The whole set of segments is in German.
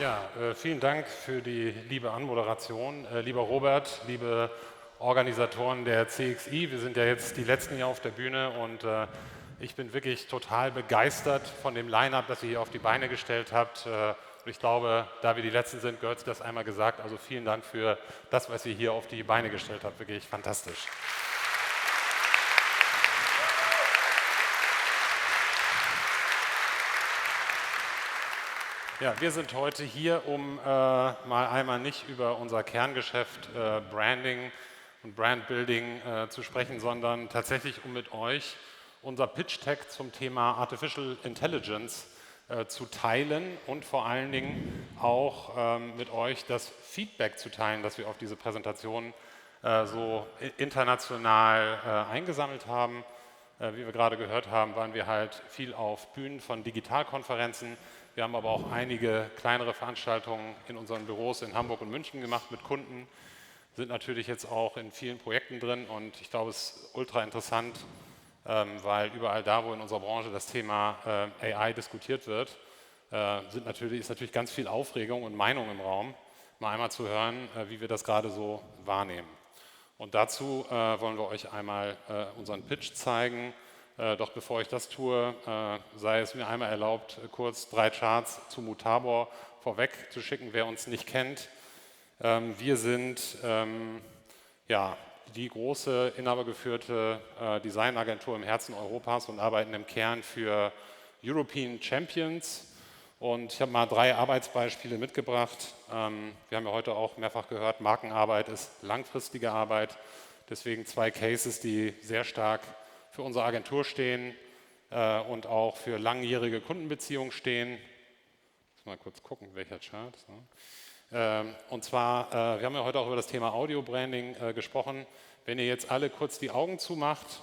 Ja, vielen Dank für die liebe Anmoderation. Lieber Robert, liebe Organisatoren der CXI, wir sind ja jetzt die letzten hier auf der Bühne und ich bin wirklich total begeistert von dem Line-Up, das ihr hier auf die Beine gestellt habt. Und ich glaube, da wir die Letzten sind, gehört sich das einmal gesagt. Also vielen Dank für das, was ihr hier auf die Beine gestellt habt. Wirklich fantastisch. Ja, wir sind heute hier, um mal einmal nicht über unser Kerngeschäft Branding und Brandbuilding zu sprechen, sondern tatsächlich um mit euch unser Pitch-Deck zum Thema Artificial Intelligence zu teilen und vor allen Dingen auch mit euch das Feedback zu teilen, das wir auf diese Präsentation so international eingesammelt haben. Wie wir gerade gehört haben, waren wir halt viel auf Bühnen von Digitalkonferenzen. Wir haben aber auch einige kleinere Veranstaltungen in unseren Büros in Hamburg und München gemacht mit Kunden, sind natürlich jetzt auch in vielen Projekten drin und ich glaube, es ist ultra interessant, weil überall da, wo in unserer Branche das Thema AI diskutiert wird, ist natürlich ganz viel Aufregung und Meinung im Raum, mal einmal zu hören, wie wir das gerade so wahrnehmen. Und dazu wollen wir euch einmal unseren Pitch zeigen. Doch bevor ich das tue, sei es mir einmal erlaubt, kurz 3 Charts zu Mutabor vorweg zu schicken, wer uns nicht kennt. Wir sind ja, die große inhabergeführte Designagentur im Herzen Europas und arbeiten im Kern für European Champions. Und ich habe mal 3 Arbeitsbeispiele mitgebracht. Wir haben ja heute auch mehrfach gehört, Markenarbeit ist langfristige Arbeit. Deswegen 2 Cases, die sehr stark für unsere Agentur stehen und auch für langjährige Kundenbeziehungen stehen. Ich muss mal kurz gucken, welcher Chart. Und zwar, wir haben ja heute auch über das Thema Audio-Branding gesprochen. Wenn ihr jetzt alle kurz die Augen zumacht,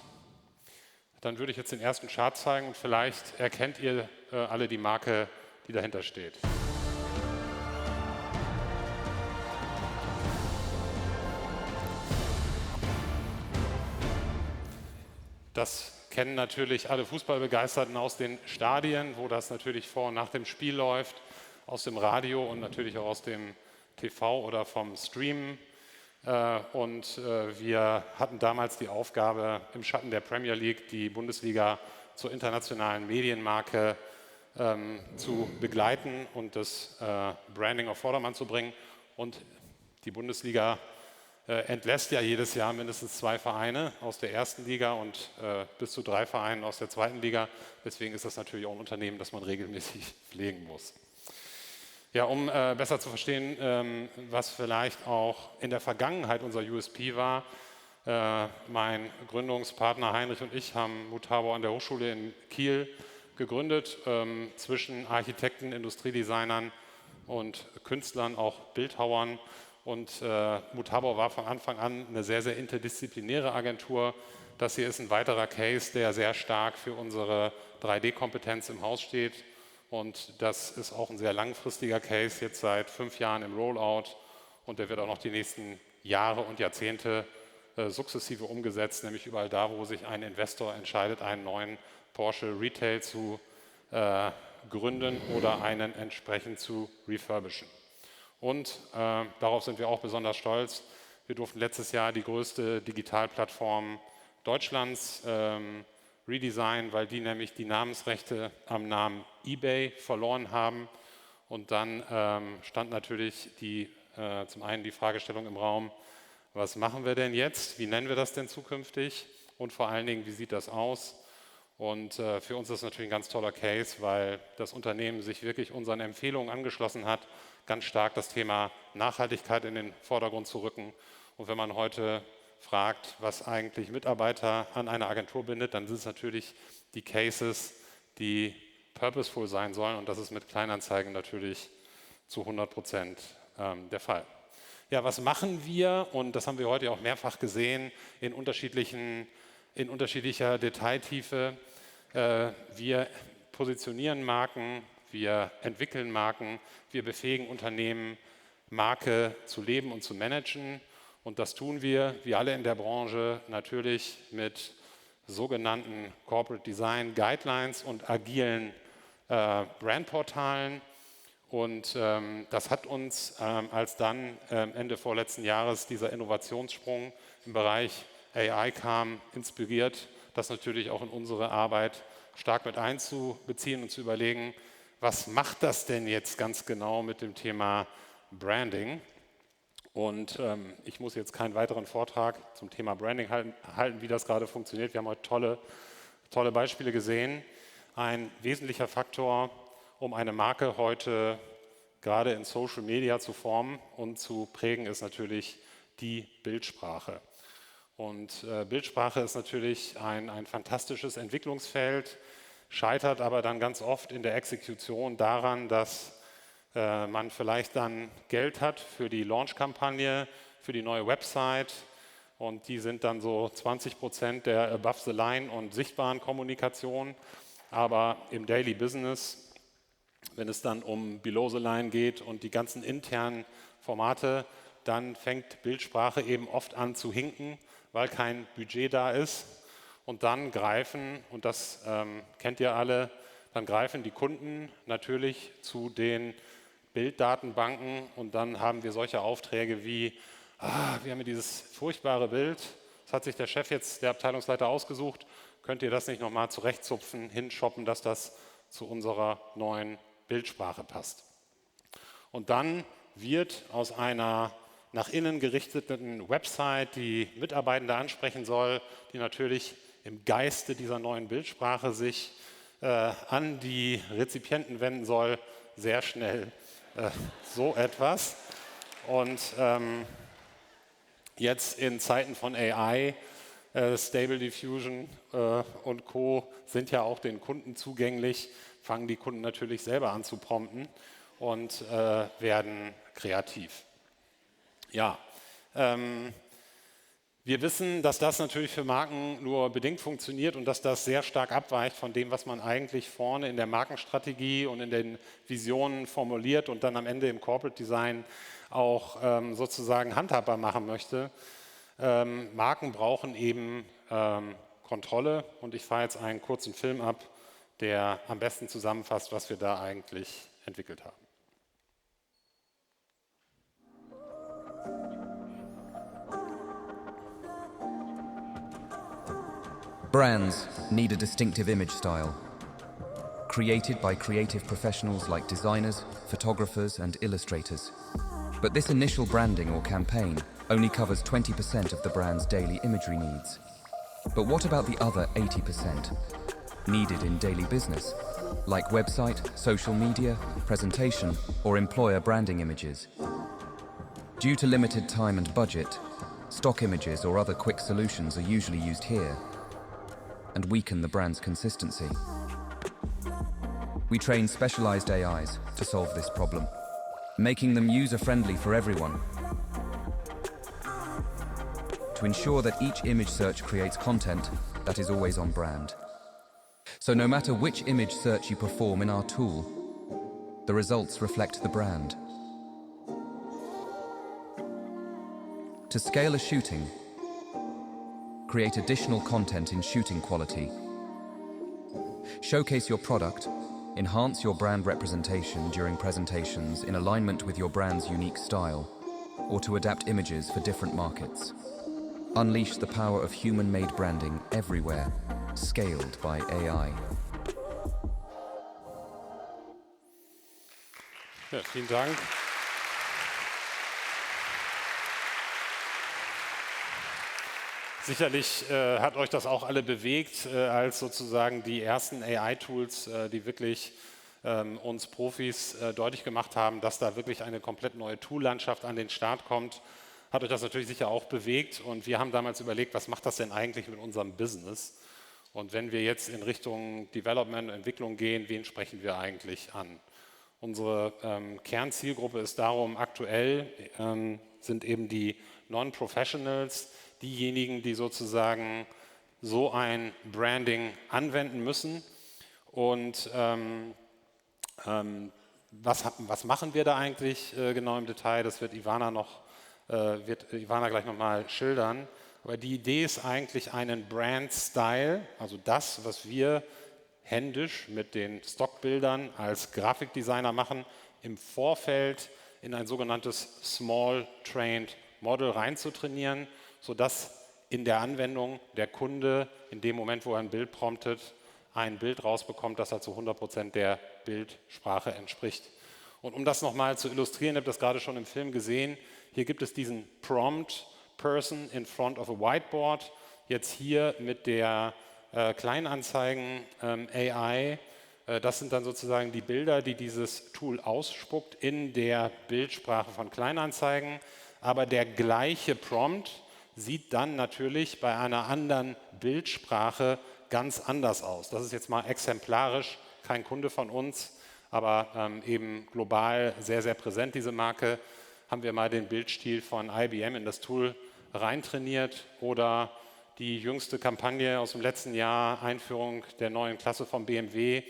dann würde ich jetzt den ersten Chart zeigen und vielleicht erkennt ihr alle die Marke, die dahinter steht. Das kennen natürlich alle Fußballbegeisterten aus den Stadien, wo das natürlich vor und nach dem Spiel läuft, aus dem Radio und natürlich auch aus dem TV oder vom Streamen. Wir hatten damals die Aufgabe, im Schatten der Premier League die Bundesliga zur internationalen Medienmarke zu begleiten und das Branding auf Vordermann zu bringen. Und die Bundesliga entlässt ja jedes Jahr mindestens 2 Vereine aus der ersten Liga und bis zu 3 Vereine aus der zweiten Liga. Deswegen ist das natürlich auch ein Unternehmen, das man regelmäßig pflegen muss. Ja, um besser zu verstehen, was vielleicht auch in der Vergangenheit unser USP war, mein Gründungspartner Heinrich und ich haben Mutabor an der Hochschule in Kiel gegründet, zwischen Architekten, Industriedesignern und Künstlern, auch Bildhauern. Und Mutabor war von Anfang an eine sehr, sehr interdisziplinäre Agentur. Das hier ist ein weiterer Case, der sehr stark für unsere 3D-Kompetenz im Haus steht. Und das ist auch ein sehr langfristiger Case, jetzt seit 5 Jahren im Rollout. Und der wird auch noch die nächsten Jahre und Jahrzehnte sukzessive umgesetzt, nämlich überall da, wo sich ein Investor entscheidet, einen neuen Porsche Retail zu gründen oder einen entsprechend zu refurbischen. Und darauf sind wir auch besonders stolz. Wir durften letztes Jahr die größte Digitalplattform Deutschlands redesignen, weil die nämlich die Namensrechte am Namen eBay verloren haben. Und dann stand natürlich zum einen die Fragestellung im Raum, was machen wir denn jetzt? Wie nennen wir das denn zukünftig? Und vor allen Dingen, wie sieht das aus? Und für uns ist das natürlich ein ganz toller Case, weil das Unternehmen sich wirklich unseren Empfehlungen angeschlossen hat, ganz stark das Thema Nachhaltigkeit in den Vordergrund zu rücken. Und wenn man heute fragt, was eigentlich Mitarbeiter an eine Agentur bindet, dann sind es natürlich die Cases, die purposeful sein sollen. Und das ist mit Kleinanzeigen natürlich zu 100% der Fall. Ja, was machen wir? Und das haben wir heute auch mehrfach gesehen in unterschiedlicher Detailtiefe. Wir positionieren Marken, wir entwickeln Marken, wir befähigen Unternehmen, Marke zu leben und zu managen. Und das tun wir, wie alle in der Branche, natürlich mit sogenannten Corporate Design Guidelines und agilen Brandportalen. Und das hat uns, als dann Ende vorletzten Jahres dieser Innovationssprung im Bereich AI kam, inspiriert, das natürlich auch in unsere Arbeit stark mit einzubeziehen und zu überlegen, was macht das denn jetzt ganz genau mit dem Thema Branding? Und ich muss jetzt keinen weiteren Vortrag zum Thema Branding halten, wie das gerade funktioniert. Wir haben heute tolle Beispiele gesehen. Ein wesentlicher Faktor, um eine Marke heute gerade in Social Media zu formen und zu prägen, ist natürlich die Bildsprache. Und Bildsprache ist natürlich ein fantastisches Entwicklungsfeld, scheitert aber dann ganz oft in der Exekution daran, dass man vielleicht dann Geld hat für die Launch-Kampagne, für die neue Website und die sind dann so 20% der Above-the-Line und sichtbaren Kommunikation. Aber im Daily Business, wenn es dann um Below-the-Line geht und die ganzen internen Formate, dann fängt Bildsprache eben oft an zu hinken, weil kein Budget da ist. Und dann greifen, und das kennt ihr alle, dann greifen die Kunden natürlich zu den Bilddatenbanken und dann haben wir solche Aufträge wie, wir haben hier dieses furchtbare Bild, das hat sich der Chef jetzt, der Abteilungsleiter ausgesucht, könnt ihr das nicht nochmal zurechtzupfen, hinshoppen, dass das zu unserer neuen Bildsprache passt. Und dann wird aus einer nach innen gerichteten Website, die Mitarbeitende ansprechen soll, die natürlich im Geiste dieser neuen Bildsprache sich an die Rezipienten wenden soll, sehr schnell so etwas. Und jetzt in Zeiten von AI, Stable Diffusion und Co. sind ja auch den Kunden zugänglich, fangen die Kunden natürlich selber an zu prompten und werden kreativ. Ja, wir wissen, dass das natürlich für Marken nur bedingt funktioniert und dass das sehr stark abweicht von dem, was man eigentlich vorne in der Markenstrategie und in den Visionen formuliert und dann am Ende im Corporate Design auch sozusagen handhabbar machen möchte. Marken brauchen eben Kontrolle und ich fahre jetzt einen kurzen Film ab, der am besten zusammenfasst, was wir da eigentlich entwickelt haben. Brands need a distinctive image style, created by creative professionals like designers, photographers, and illustrators. But this initial branding or campaign only covers 20% of the brand's daily imagery needs. But what about the other 80% needed in daily business, like website, social media, presentation, or employer branding images? Due to limited time and budget, stock images or other quick solutions are usually used here and weaken the brand's consistency. We train specialized AIs to solve this problem, making them user-friendly for everyone, to ensure that each image search creates content that is always on brand. So no matter which image search you perform in our tool, the results reflect the brand. To scale a shooting, create additional content in shooting quality. Showcase your product, enhance your brand representation during presentations in alignment with your brand's unique style, or to adapt images for different markets. Unleash the power of human-made branding everywhere, scaled by AI. Ja, vielen Dank. Sicherlich hat euch das auch alle bewegt, als sozusagen die ersten AI-Tools, die wirklich uns Profis deutlich gemacht haben, dass da wirklich eine komplett neue Tool-Landschaft an den Start kommt, hat euch das natürlich sicher auch bewegt. Und wir haben damals überlegt, was macht das denn eigentlich mit unserem Business? Und wenn wir jetzt in Richtung Development, Entwicklung gehen, wen sprechen wir eigentlich an? Unsere Kernzielgruppe ist darum aktuell, sind eben die Non-Professionals, diejenigen, die sozusagen so ein Branding anwenden müssen. Und was machen wir da eigentlich genau im Detail? Das wird Ivana gleich nochmal schildern. Aber die Idee ist eigentlich einen Brand-Style, also das, was wir händisch mit den Stockbildern als Grafikdesigner machen, im Vorfeld in ein sogenanntes Small Trained Model reinzutrainieren, sodass in der Anwendung der Kunde in dem Moment, wo er ein Bild promptet, ein Bild rausbekommt, das halt zu 100% der Bildsprache entspricht. Und um das nochmal zu illustrieren, ihr habt das gerade schon im Film gesehen, hier gibt es diesen Prompt Person in front of a whiteboard, jetzt hier mit der Kleinanzeigen AI. Das sind dann sozusagen die Bilder, die dieses Tool ausspuckt in der Bildsprache von Kleinanzeigen. Aber der gleiche Prompt sieht dann natürlich bei einer anderen Bildsprache ganz anders aus. Das ist jetzt mal exemplarisch, kein Kunde von uns, aber eben global sehr, sehr präsent, diese Marke. Haben wir mal den Bildstil von IBM in das Tool reintrainiert oder die jüngste Kampagne aus dem letzten Jahr, Einführung der neuen Klasse von BMW,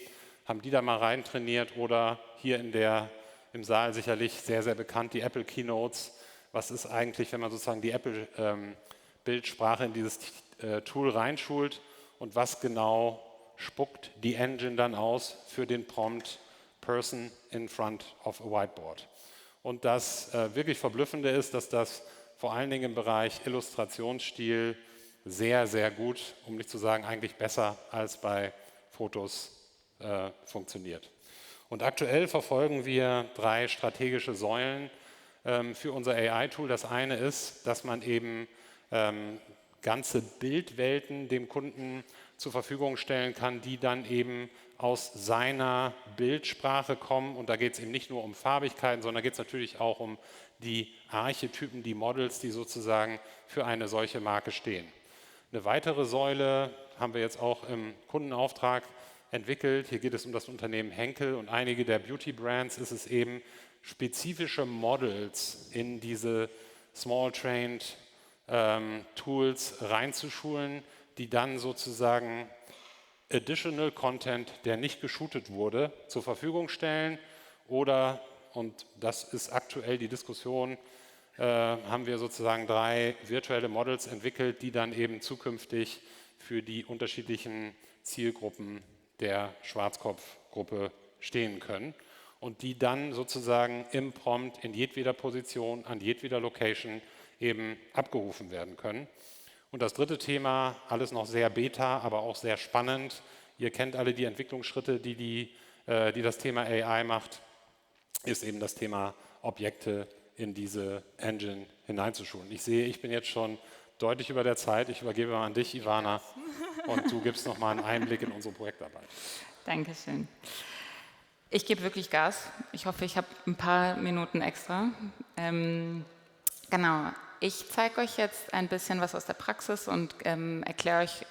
haben die da mal reintrainiert oder hier im Saal sicherlich sehr, sehr bekannt, die Apple Keynotes. Was ist eigentlich, wenn man sozusagen die Apple-Bildsprache in dieses Tool reinschult und was genau spuckt die Engine dann aus für den Prompt Person in front of a whiteboard. Und das wirklich Verblüffende ist, dass das vor allen Dingen im Bereich Illustrationsstil sehr, sehr gut, um nicht zu sagen eigentlich besser als bei Fotos funktioniert. Und aktuell verfolgen wir 3 strategische Säulen für unser AI-Tool. Das eine ist, dass man eben ganze Bildwelten dem Kunden zur Verfügung stellen kann, die dann eben aus seiner Bildsprache kommen. Und da geht es eben nicht nur um Farbigkeiten, sondern geht es natürlich auch um die Archetypen, die Models, die sozusagen für eine solche Marke stehen. Eine weitere Säule haben wir jetzt auch im Kundenauftrag entwickelt. Hier geht es um das Unternehmen Henkel und einige der Beauty-Brands ist es eben, spezifische Models in diese Small Trained Tools reinzuschulen, die dann sozusagen Additional Content, der nicht geshootet wurde, zur Verfügung stellen oder, und das ist aktuell die Diskussion, haben wir sozusagen 3 virtuelle Models entwickelt, die dann eben zukünftig für die unterschiedlichen Zielgruppen der Schwarzkopfgruppe stehen können und die dann sozusagen im Prompt in jedweder Position, an jedweder Location eben abgerufen werden können. Und das dritte Thema, alles noch sehr beta, aber auch sehr spannend. Ihr kennt alle die Entwicklungsschritte, die das Thema AI macht, ist eben das Thema Objekte in diese Engine hineinzuschulen. Ich sehe, ich bin jetzt schon deutlich über der Zeit. Ich übergebe mal an dich, Ivana, und du gibst noch mal einen Einblick in unsere Projektarbeit. Dankeschön. Ich gebe wirklich Gas. Ich hoffe, ich habe ein paar Minuten extra. Genau. Ich zeige euch jetzt ein bisschen was aus der Praxis und erkläre euch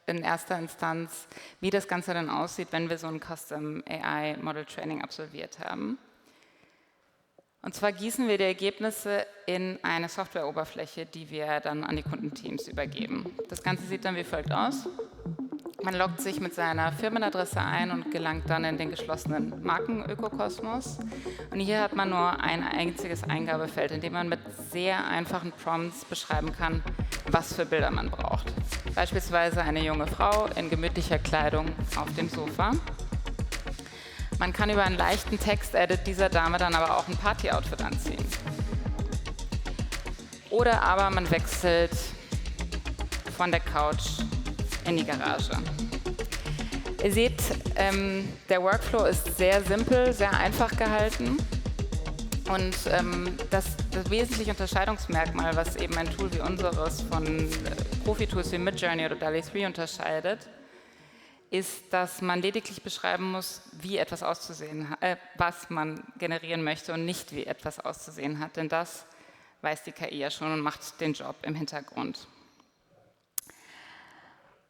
in erster Instanz, wie das Ganze dann aussieht, wenn wir so ein Custom AI Model Training absolviert haben. Und zwar gießen wir die Ergebnisse in eine Softwareoberfläche, die wir dann an die Kundenteams übergeben. Das Ganze sieht dann wie folgt aus. Man loggt sich mit seiner Firmenadresse ein und gelangt dann in den geschlossenen Markenökokosmos. Und hier hat man nur ein einziges Eingabefeld, in dem man mit sehr einfachen Prompts beschreiben kann, was für Bilder man braucht. Beispielsweise eine junge Frau in gemütlicher Kleidung auf dem Sofa. Man kann über einen leichten Text-Edit dieser Dame dann aber auch ein Party-Outfit anziehen. Oder aber man wechselt von der Couch in die Garage. Ihr seht, der Workflow ist sehr simpel, sehr einfach gehalten. Und das wesentliche Unterscheidungsmerkmal, was eben ein Tool wie unseres von Profi-Tools wie Midjourney oder DALL-E 3 unterscheidet, ist, dass man lediglich beschreiben muss, wie etwas auszusehen hat, was man generieren möchte und nicht, wie etwas auszusehen hat. Denn das weiß die KI ja schon und macht den Job im Hintergrund.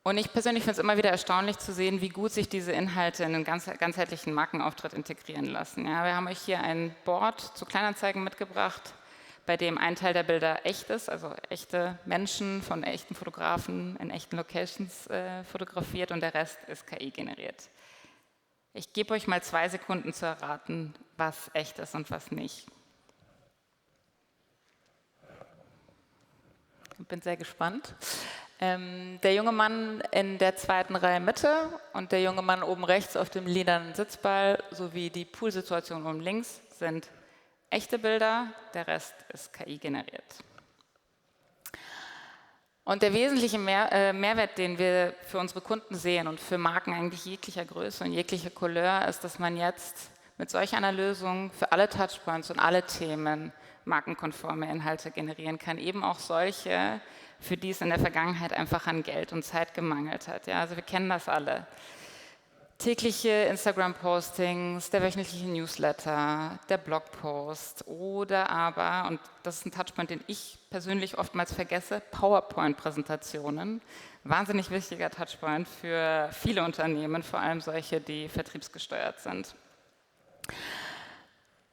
Und ich persönlich finde es immer wieder erstaunlich zu sehen, wie gut sich diese Inhalte in einen ganzheitlichen Markenauftritt integrieren lassen. Ja, wir haben euch hier ein Board zu Kleinanzeigen mitgebracht, bei dem ein Teil der Bilder echt ist, also echte Menschen von echten Fotografen in echten Locations fotografiert und der Rest ist KI generiert. Ich gebe euch mal 2 Sekunden zu erraten, was echt ist und was nicht. Ich bin sehr gespannt. Der junge Mann in der zweiten Reihe Mitte und der junge Mann oben rechts auf dem lilanen Sitzball sowie die Poolsituation oben links sind echte Bilder, der Rest ist KI generiert. Und der wesentliche Mehrwert, den wir für unsere Kunden sehen und für Marken eigentlich jeglicher Größe und jeglicher Couleur, ist, dass man jetzt mit solch einer Lösung für alle Touchpoints und alle Themen markenkonforme Inhalte generieren kann, eben auch solche, für die es in der Vergangenheit einfach an Geld und Zeit gemangelt hat. Ja, also wir kennen das alle. Tägliche Instagram-Postings, der wöchentliche Newsletter, der Blogpost oder aber, und das ist ein Touchpoint, den ich persönlich oftmals vergesse, PowerPoint-Präsentationen. Wahnsinnig wichtiger Touchpoint für viele Unternehmen, vor allem solche, die vertriebsgesteuert sind.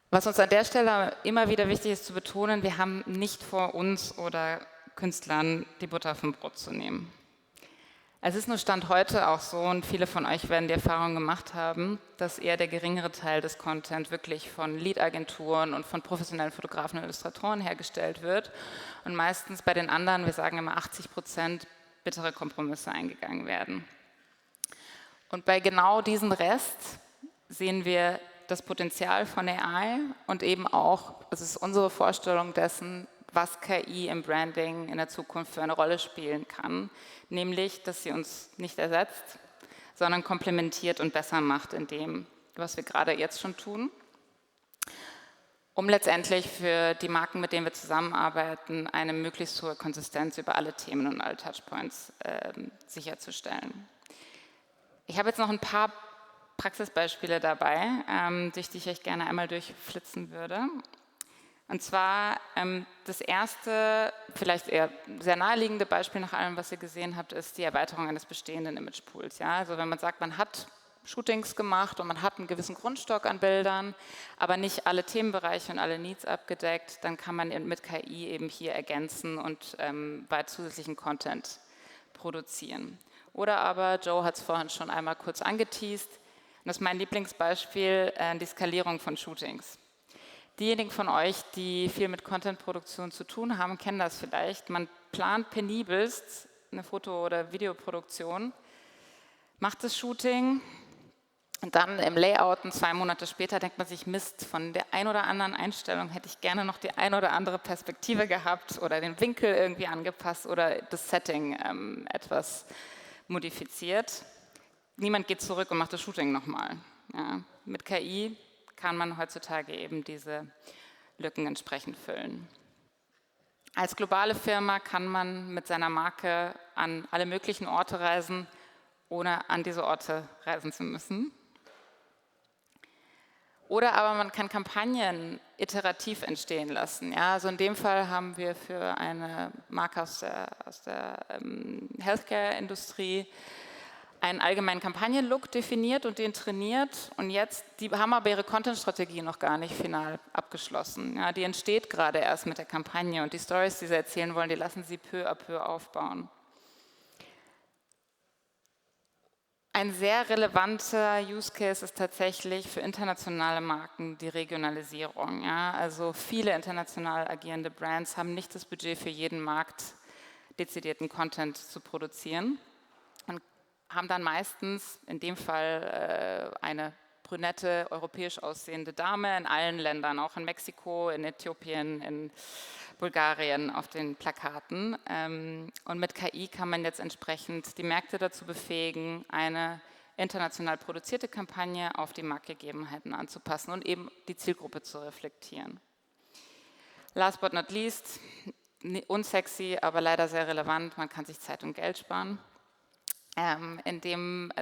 Was uns an der Stelle immer wieder wichtig ist zu betonen, wir haben nicht vor, uns oder Künstlern die Butter vom Brot zu nehmen. Es ist nur Stand heute auch so, und viele von euch werden die Erfahrung gemacht haben, dass eher der geringere Teil des Content wirklich von Lead-Agenturen und von professionellen Fotografen und Illustratoren hergestellt wird und meistens bei den anderen, wir sagen immer 80%, bittere Kompromisse eingegangen werden. Und bei genau diesem Rest sehen wir das Potenzial von AI und eben auch, das ist unsere Vorstellung dessen, was KI im Branding in der Zukunft für eine Rolle spielen kann, nämlich, dass sie uns nicht ersetzt, sondern komplementiert und besser macht in dem, was wir gerade jetzt schon tun, um letztendlich für die Marken, mit denen wir zusammenarbeiten, eine möglichst hohe Konsistenz über alle Themen und alle Touchpoints sicherzustellen. Ich habe jetzt noch ein paar Praxisbeispiele dabei, durch die ich euch gerne einmal durchflitzen würde. Und zwar das erste, vielleicht eher sehr naheliegende Beispiel nach allem, was ihr gesehen habt, ist die Erweiterung eines bestehenden Imagepools. Ja? Also wenn man sagt, man hat Shootings gemacht und man hat einen gewissen Grundstock an Bildern, aber nicht alle Themenbereiche und alle Needs abgedeckt, dann kann man mit KI eben hier ergänzen und bei zusätzlichen Content produzieren. Oder aber, Joe hat es vorhin schon einmal kurz angeteast, und das ist mein Lieblingsbeispiel, die Skalierung von Shootings. Diejenigen von euch, die viel mit Contentproduktion zu tun haben, kennen das vielleicht. Man plant penibelst eine Foto- oder Videoproduktion, macht das Shooting und dann im Layouten 2 Monate später denkt man sich, Mist, von der ein oder anderen Einstellung hätte ich gerne noch die ein oder andere Perspektive gehabt oder den Winkel irgendwie angepasst oder das Setting etwas modifiziert. Niemand geht zurück und macht das Shooting nochmal. Ja, mit KI kann man heutzutage eben diese Lücken entsprechend füllen. Als globale Firma kann man mit seiner Marke an alle möglichen Orte reisen, ohne an diese Orte reisen zu müssen. Oder aber man kann Kampagnen iterativ entstehen lassen. Ja, also in dem Fall haben wir für eine Marke aus der Healthcare-Industrie einen allgemeinen Kampagnenlook definiert und den trainiert und jetzt, die haben aber ihre Content-Strategie noch gar nicht final abgeschlossen. Ja, die entsteht gerade erst mit der Kampagne und die Stories, die sie erzählen wollen, die lassen sie peu à peu aufbauen. Ein sehr relevanter Use Case ist tatsächlich für internationale Marken die Regionalisierung. Ja, also viele international agierende Brands haben nicht das Budget für jeden Markt dezidierten Content zu produzieren. Haben dann meistens, in dem Fall eine brünette, europäisch aussehende Dame in allen Ländern, auch in Mexiko, in Äthiopien, in Bulgarien auf den Plakaten. Und mit KI kann man jetzt entsprechend die Märkte dazu befähigen, eine international produzierte Kampagne auf die Marktgegebenheiten anzupassen und eben die Zielgruppe zu reflektieren. Last but not least, unsexy, aber leider sehr relevant, man kann sich Zeit und Geld sparen. Das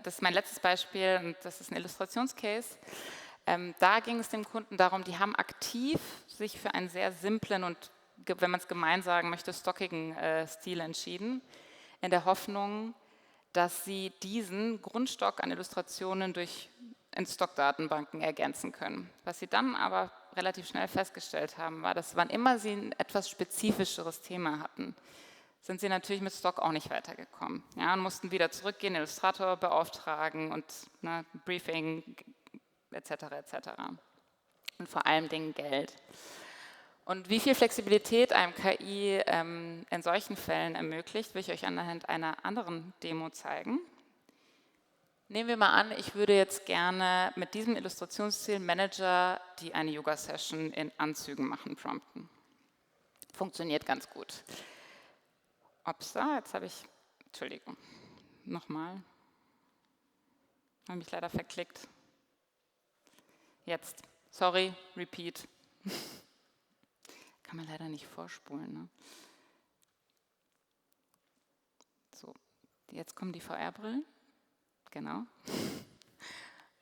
ist mein letztes Beispiel und das ist ein Illustrationscase. Da ging es dem Kunden darum, die haben aktiv sich für einen sehr simplen und, wenn man es gemein sagen möchte, stockigen Stil entschieden, in der Hoffnung, dass sie diesen Grundstock an Illustrationen durch In-Stock-Datenbanken ergänzen können. Was sie dann aber relativ schnell festgestellt haben, war, dass wann immer sie ein etwas spezifischeres Thema hatten, sind sie natürlich mit Stock auch nicht weitergekommen. Ja, und mussten wieder zurückgehen, Illustrator beauftragen und Briefing etc. etc. Und vor allem Dingen Geld. Und wie viel Flexibilität einem KI in solchen Fällen ermöglicht, will ich euch anhand einer anderen Demo zeigen. Nehmen wir mal an, ich würde jetzt gerne mit diesem Illustrationsziel Manager, die eine Yoga-Session in Anzügen machen, prompten. Funktioniert ganz gut. Upsa, jetzt habe ich, Entschuldigung, nochmal. Habe mich leider verklickt. Jetzt, sorry, repeat. Kann man leider nicht vorspulen. Ne? So, jetzt kommen die VR-Brillen. Genau.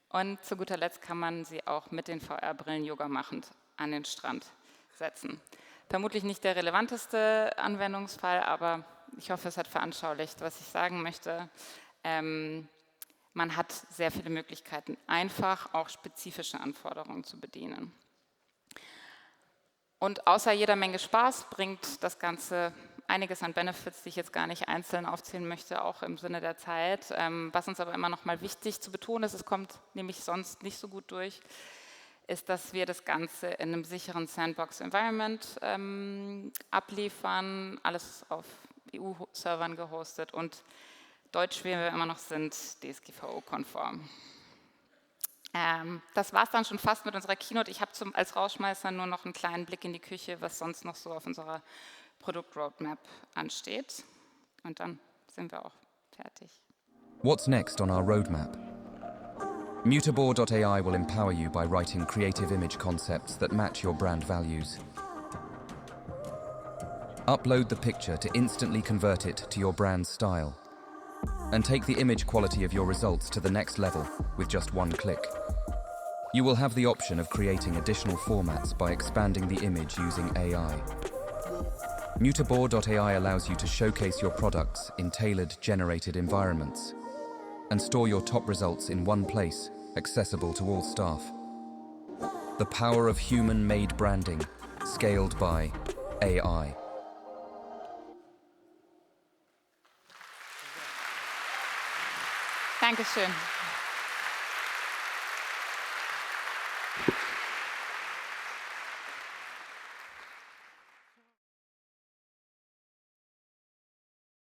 Und zu guter Letzt kann man sie auch mit den VR-Brillen Yoga machend an den Strand setzen. Vermutlich nicht der relevanteste Anwendungsfall, aber ich hoffe, es hat veranschaulicht, was ich sagen möchte. Man hat sehr viele Möglichkeiten, einfach auch spezifische Anforderungen zu bedienen. Und außer jeder Menge Spaß bringt das Ganze einiges an Benefits, die ich jetzt gar nicht einzeln aufzählen möchte, auch im Sinne der Zeit. Was uns aber immer noch mal wichtig zu betonen ist, es kommt nämlich sonst nicht so gut durch, ist, dass wir das Ganze in einem sicheren Sandbox-Environment abliefern, alles auf EU-Servern gehostet und Deutsch, wie wir immer noch sind, DSGVO-konform. Das war es dann schon fast mit unserer Keynote. Ich habe als Rausschmeißer nur noch einen kleinen Blick in die Küche, was sonst noch so auf unserer Produktroadmap ansteht. Und dann sind wir auch fertig. What's next on our roadmap? Mutabor.ai will empower you by writing creative image concepts that match your brand values. Upload the picture to instantly convert it to your brand's style. And take the image quality of your results to the next level with just one click. You will have the option of creating additional formats by expanding the image using AI. Mutabor.ai allows you to showcase your products in tailored generated environments and store your top results in one place, accessible to all staff. The power of human-made branding, scaled by AI. Dankeschön.